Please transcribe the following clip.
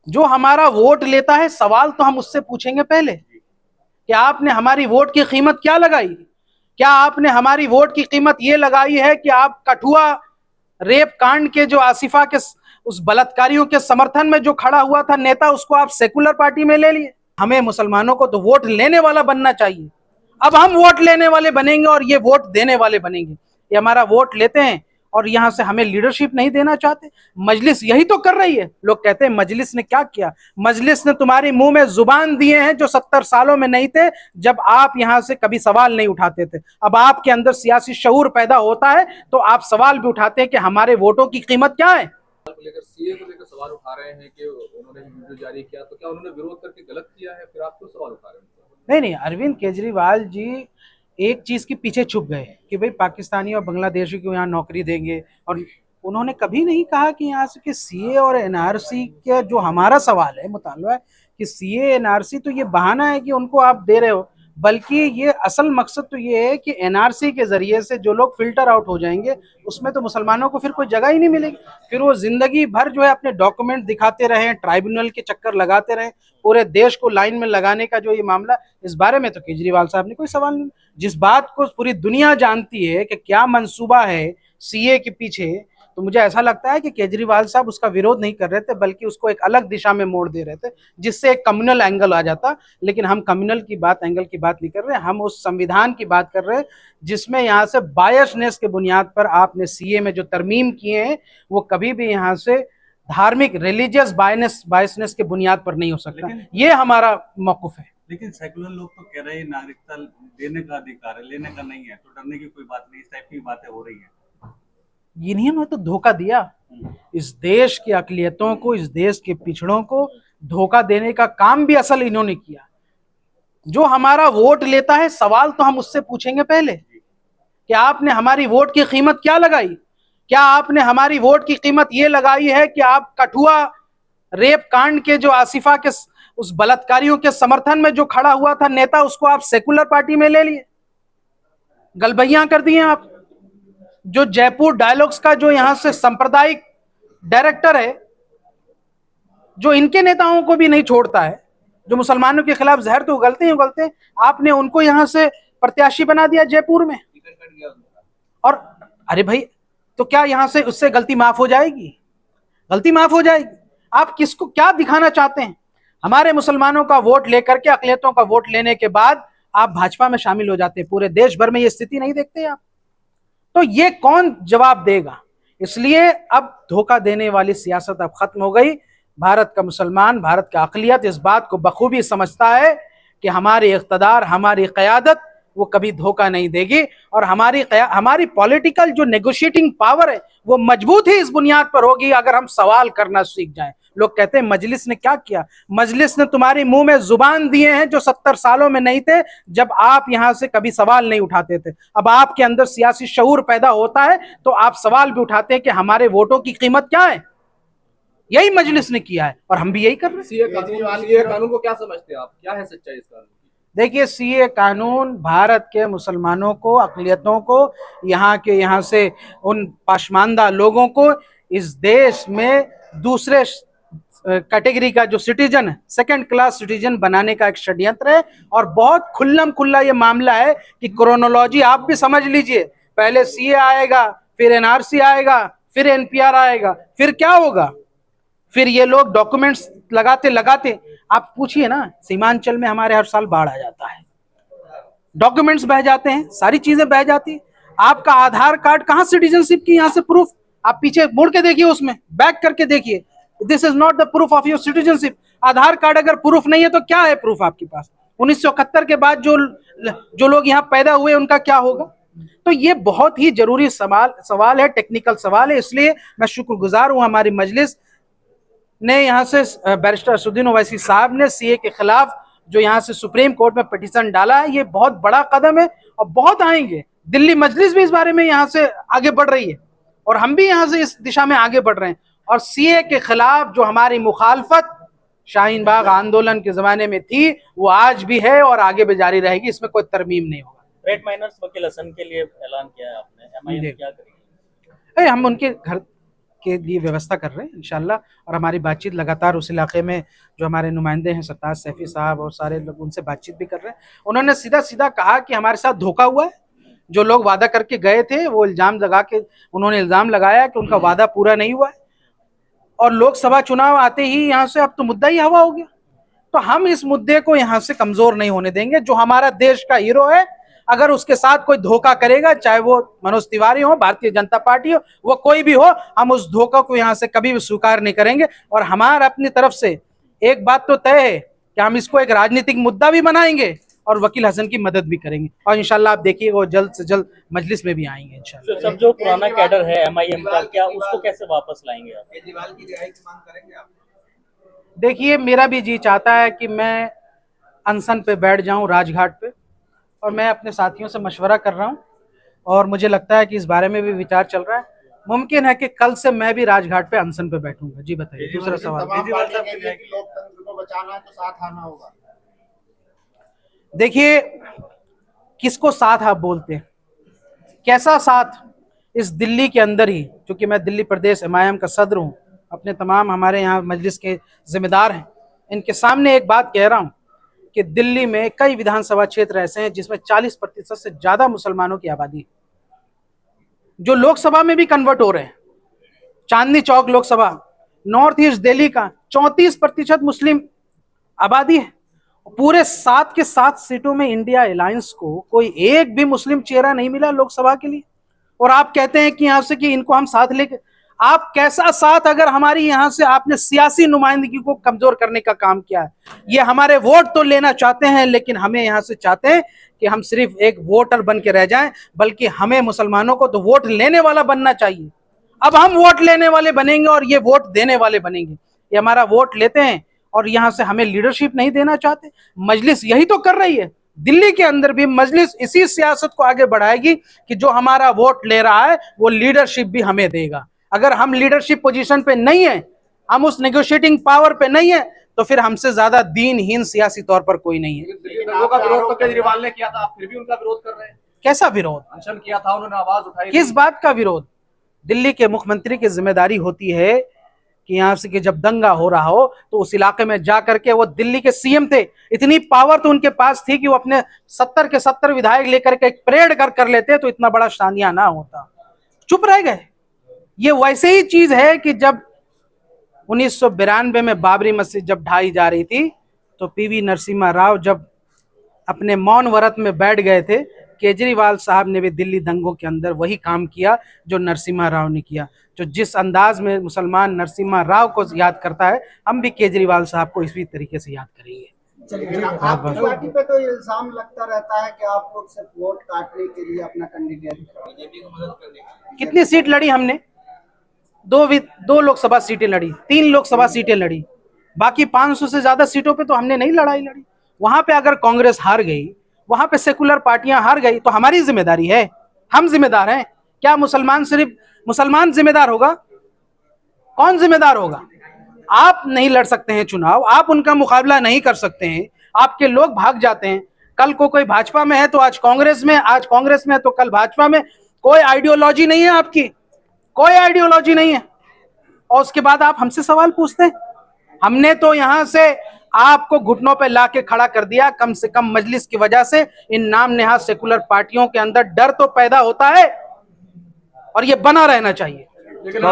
जो हमारा वोट लेता है, सवाल तो हम उससे पूछेंगे पहले कि आपने हमारी वोट की कीमत क्या लगाई। क्या आपने हमारी वोट की कीमत ये लगाई है कि आप कठुआ रेप कांड के जो आसिफा के उस बलात्कारियों के समर्थन में जो खड़ा हुआ था नेता, उसको आप सेकुलर पार्टी में ले लिए। हमें मुसलमानों को तो वोट लेने वाला बनना चाहिए। अब हम वोट लेने वाले बनेंगे और ये वोट देने वाले बनेंगे। ये हमारा वोट लेते हैं और यहां से हमें लीडरशिप नहीं देना चाहते। मजलिस यही तो कर रही है। लोग कहते हैं मजलिस ने क्या किया। मजलिस ने तुम्हारे मुंह में जुबान दिए हैं जो 70 सालों में नहीं थे, जब आप यहां से कभी सवाल नहीं उठाते थे। अब आपके अंदर सियासी शऊर पैदा होता है तो आप सवाल भी उठाते हैं कि हमारे वोटों की कीमत क्या है। लेकर सीए को लेकर सवाल उठा रहे हैं कि उन्होंने वीडियो जारी किया, तो क्या उन्होंने विरोध करके गलत किया है? फिर आप क्यों सवाल उठा रहे हैं? नहीं नहीं, अरविंद केजरीवाल जी एक चीज के पीछे छुप गए कि भाई पाकिस्तानी और बांग्लादेशी को यहाँ नौकरी देंगे। और उन्होंने कभी नहीं कहा कि यहाँ से कि सीए और एनआरसी का जो हमारा सवाल है, मुतालबा है कि सीए एनआरसी तो ये बहाना है कि उनको आप दे रहे हो, बल्कि ये असल मकसद तो ये है कि एनआरसी के जरिए से जो लोग फिल्टर आउट हो जाएंगे, उसमें तो मुसलमानों को फिर कोई जगह ही नहीं मिलेगी। फिर वो जिंदगी भर जो है अपने डॉक्यूमेंट दिखाते रहे, ट्राइब्यूनल के चक्कर लगाते रहे, पूरे देश को लाइन में लगाने का जो ये मामला, इस बारे में तो केजरीवाल साहब ने कोई सवाल नहीं। जिस बात को पूरी दुनिया जानती है कि क्या मंसूबा है सीए के पीछे, तो मुझे ऐसा लगता है कि केजरीवाल साहब उसका विरोध नहीं कर रहे थे, बल्कि उसको एक अलग दिशा में मोड़ दे रहे थे, जिससे एक कम्युनल एंगल आ जाता। लेकिन हम कम्युनल की बात, एंगल की बात नहीं कर रहे, हम उस संविधान की बात कर रहे हैं जिसमें यहाँ से बायसनेस के बुनियाद पर आपने सीए में जो तरमीम किए हैं, वो कभी भी यहाँ से धार्मिक रिलीजियस बायसनेस के बुनियाद पर नहीं हो सकता। ये हमारा मौकूफ है। लेकिन सेकुलर लोग तो कह रहे हैं नागरिकता देने का अधिकार है, लेने का नहीं है, तो डरने की कोई बात नहीं। इस टाइप की बातें हो रही है। इन्हीं तो धोखा दिया इस देश की अकलियतों को, इस देश के पिछड़ों को धोखा देने का काम भी असल इन्होंने किया। जो हमारा वोट लेता है, सवाल तो हम उससे पूछेंगे पहले कि आपने हमारी वोट की कीमत क्या लगाई। क्या आपने हमारी वोट की कीमत ये लगाई है कि आप कठुआ रेप कांड के जो आसिफा के उस बलात्कारियों के समर्थन में जो खड़ा हुआ था नेता, उसको आप सेकुलर पार्टी में ले लिए, गलबैया कर दिए आप। जो जयपुर डायलॉग्स का जो यहां से सांप्रदायिक डायरेक्टर है, जो इनके नेताओं को भी नहीं छोड़ता है, जो मुसलमानों के खिलाफ जहर तो उगलते ही उगलते हैं, आपने उनको यहां से प्रत्याशी बना दिया जयपुर में। और अरे भाई, तो क्या यहां से उससे गलती माफ हो जाएगी? गलती माफ हो जाएगी? आप किसको क्या दिखाना चाहते हैं? हमारे मुसलमानों का वोट लेकर के, अकलियतों का वोट लेने के बाद आप भाजपा में शामिल हो जाते हैं। पूरे देश भर में ये स्थिति नहीं देखते आप, तो ये कौन जवाब देगा? इसलिए अब धोखा देने वाली सियासत अब खत्म हो गई। भारत का मुसलमान, भारत का अकलियत इस बात को बखूबी समझता है कि हमारी इक़्तिदार, हमारी क़यादत वो कभी धोखा नहीं देगी। और हमारी पॉलिटिकल जो नेगोशिएटिंग पावर है वो मजबूत ही इस बुनियाद पर होगी अगर हम सवाल करना सीख जाएं। लोग कहते हैं मजलिस ने क्या किया। मजलिस ने तुम्हारे मुंह में जुबान दिए हैं जो 70 सालों में नहीं थे, जब आप यहां से कभी सवाल नहीं उठाते थे। अब आपके अंदर सियासी शऊर पैदा होता है तो आप सवाल भी उठाते हैं कि हमारे वोटों की कीमत क्या है। यही मजलिस ने किया है और हम भी यही कर रहे हैं। सीए कानून को क्या समझते हैं आप? क्या है सच्चाई इस कानून की? देखिए, सीए कानून भारत के मुसलमानों को, अकलियतों को, यहाँ से उन पाशमानदा लोगों को इस देश में दूसरे कैटेगरी का जो सिटीजन है, सेकंड क्लास सिटीजन बनाने का एक षड्यंत्र है। और बहुत खुल्लम खुल्ला ये मामला है कि क्रोनोलॉजी आप भी समझ लीजिए, पहले सीए आएगा, फिर एनआरसी आएगा, फिर एनपीआर आएगा, फिर क्या होगा? फिर ये लोग डॉक्यूमेंट्स लगाते लगाते, आप पूछिए ना, सीमांचल में हमारे हर साल बाढ़ आ जाता है, डॉक्यूमेंट्स बह जाते हैं, सारी चीजें बह जाती। आपका आधार कार्ड कहां सिटीजनशिप की यहां से प्रूफ? आप पीछे मुड़ के देखिए, उसमें बैक करके देखिए, this is not the proof of your citizenship. Aadhaar card अगर प्रूफ नहीं है तो क्या है प्रूफ आपके पास? 1971 के बाद जो लोग यहाँ पैदा हुए उनका क्या होगा? तो ये बहुत ही जरूरी सवाल है, टेक्निकल सवाल है। इसलिए मैं शुक्रगुजार हूं हमारी मजलिस ने, यहाँ से बैरिस्टर असदुद्दीन ओवैसी साहब ने सीए के खिलाफ जो यहाँ से सुप्रीम कोर्ट में पिटीशन डाला है, ये बहुत बड़ा कदम है और बहुत आएंगे। दिल्ली मजलिस भी इस बारे में यहाँ से आगे बढ़ रही है और हम भी यहाँ से इस दिशा में आगे बढ़ रहे हैं। और सीए के खिलाफ जो हमारी मुखालफत शाहीन बाग आंदोलन के जमाने में थी, वो आज भी है और आगे भी जारी रहेगी, इसमें कोई तरमीम नहीं होगा। रेड माइनर्स वकील हसन के लिए ऐलान किया है आपने, एमआईएम क्या करेगी? हम उनके घर के लिए व्यवस्था कर रहे हैं इंशाल्लाह। और हमारी बातचीत लगातार उस इलाके में जो हमारे नुमाइंदे हैं सरताज सैफी साहब और सारे लोग, उनसे बातचीत भी कर रहे हैं। उन्होंने सीधा सीधा कहा कि हमारे साथ धोखा हुआ है, जो लोग वादा करके गए थे वो उन्होंने इल्ज़ाम लगाया कि उनका वादा पूरा नहीं हुआ है, और लोकसभा चुनाव आते ही यहाँ से अब तो मुद्दा ही हवा हो गया। तो हम इस मुद्दे को यहाँ से कमजोर नहीं होने देंगे। जो हमारा देश का हीरो है, अगर उसके साथ कोई धोखा करेगा, चाहे वो मनोज तिवारी हो, भारतीय जनता पार्टी हो, वो कोई भी हो, हम उस धोखा को यहाँ से कभी भी स्वीकार नहीं करेंगे। और हमारा अपनी तरफ से एक बात तो तय है कि हम इसको एक राजनीतिक मुद्दा भी बनाएंगे और वकील हसन की मदद भी करेंगे, और इंशाल्लाह आप देखिए वो जल्द से जल्द मजलिस में भी आएंगे इंशाल्लाह। सब जो पुराना कैडर है MIM का, क्या उसको कैसे वापस लाएंगे आप? केजरीवाल की रिहाई की मांग करेंगे आप? देखिए, मेरा भी जी चाहता है कि मैं अनशन पे बैठ जाऊं राजघाट पे, और मैं अपने साथियों से मशवरा कर रहा हूं, और मुझे लगता है कि इस बारे में भी विचार चल रहा है। मुमकिन है कि कल से मैं भी राजघाट पे अनशन पे बैठूंगा। जी बताइए, दूसरा सवाल। लोकतंत्र को बचाना है तो साथ आना होगा। देखिए, किसको साथ आप बोलते हैं, कैसा साथ? इस दिल्ली के अंदर ही, क्योंकि मैं दिल्ली प्रदेश MIM का सदर हूं, अपने तमाम हमारे यहाँ मजलिस के जिम्मेदार हैं, इनके सामने एक बात कह रहा हूं कि दिल्ली में कई विधानसभा क्षेत्र ऐसे हैं जिसमें 40% से ज्यादा मुसलमानों की आबादी है, जो लोकसभा में भी कन्वर्ट हो रहे हैं। चांदनी चौक लोकसभा, नॉर्थ ईस्ट दिल्ली का 34% मुस्लिम आबादी है। पूरे 7 के 7 सीटों में इंडिया अलायंस को कोई एक भी मुस्लिम चेहरा नहीं मिला लोकसभा के लिए, और आप कहते हैं कि यहां से कि इनको हम साथ लेके, आप कैसा साथ? अगर हमारी यहां से आपने सियासी नुमाइंदगी को कमजोर करने का काम किया है। ये हमारे वोट तो लेना चाहते हैं, लेकिन हमें यहां से चाहते हैं कि हम सिर्फ एक वोटर बन के रह जाएं, बल्कि हमें मुसलमानों को तो वोट लेने वाला बनना चाहिए। अब हम वोट लेने वाले बनेंगे और ये वोट देने वाले बनेंगे। ये हमारा वोट लेते हैं और यहां से हमें लीडरशिप नहीं देना चाहते। मजलिस यही तो कर रही है। दिल्ली के अंदर भी मजलिस इसी सियासत को आगे बढ़ाएगी कि जो हमारा वोट ले रहा है वो लीडरशिप भी हमें देगा। अगर हम लीडरशिप पोजीशन पे नहीं है, हम उस नेगोशिएटिंग पावर पे नहीं है, तो फिर हमसे ज्यादा दीनहीन सियासी तौर पर कोई नहीं है। दिल्ली दंगों का विरोध तो केजरीवाल ने किया था, आप फिर भी उनका विरोध कर रहे हैं। कैसा विरोध? अनशन किया था उन्होंने, आवाज उठाई। किस बात का विरोध? दिल्ली के मुख्यमंत्री की जिम्मेदारी होती है कि यहाँ से कि जब दंगा हो रहा हो तो उस इलाके में जा करके, वो दिल्ली के CM थे, इतनी पावर तो उनके पास थी कि वो अपने 70 के 70 विधायक लेकर के एक परेड कर लेते तो इतना बड़ा शानिया ना होता। चुप रह गए। ये वैसे ही चीज है कि जब 1992 में बाबरी मस्जिद जब ढाई जा रही थी, तो PV नरसिम्हा राव जब अपने मौन व्रत में बैठ गए थे, केजरीवाल साहब ने भी दिल्ली दंगों के अंदर वही काम किया जो नरसिम्हा राव ने किया। जो जिस अंदाज में मुसलमान नरसिम्हा राव को याद करता है, हम भी केजरीवाल साहब को इसी तरीके से याद करेंगे। आपकी पार्टी पे तो इल्जाम लगता रहता है कि आप लोग सिर्फ वोट काटने के लिए अपना कैंडिडेट बीजेपी को मदद करने के। कितनी सीट लड़ी हमने? 2 लोकसभा सीटें लड़ी, 3 लोकसभा सीटें लड़ी, बाकी 500 से ज्यादा सीटों पे तो हमने नहीं लड़ी। वहां पे अगर कांग्रेस हार गई, वहां पे सेकुलर पार्टियां हार गई, तो हमारी जिम्मेदारी है, हम जिम्मेदार हैं क्या? सिर्फ मुसलमान जिम्मेदार होगा? कौन जिम्मेदार होगा? आप नहीं लड़ सकते हैं चुनाव, आप उनका मुकाबला नहीं कर सकते हैं, आपके लोग भाग जाते हैं। कल को कोई भाजपा में है तो आज कांग्रेस में, आज कांग्रेस में है तो कल भाजपा में। कोई आइडियोलॉजी नहीं है आपकी, कोई आइडियोलॉजी नहीं है, और उसके बाद आप हमसे सवाल पूछते हैं। हमने तो यहां से आपको घुटनों पे लाके खड़ा कर दिया। कम से कम मजलिस की वजह से इन नाम नेहाद सेकुलर पार्टियों के अंदर डर तो पैदा होता है, और ये बना रहना चाहिए। लेकिन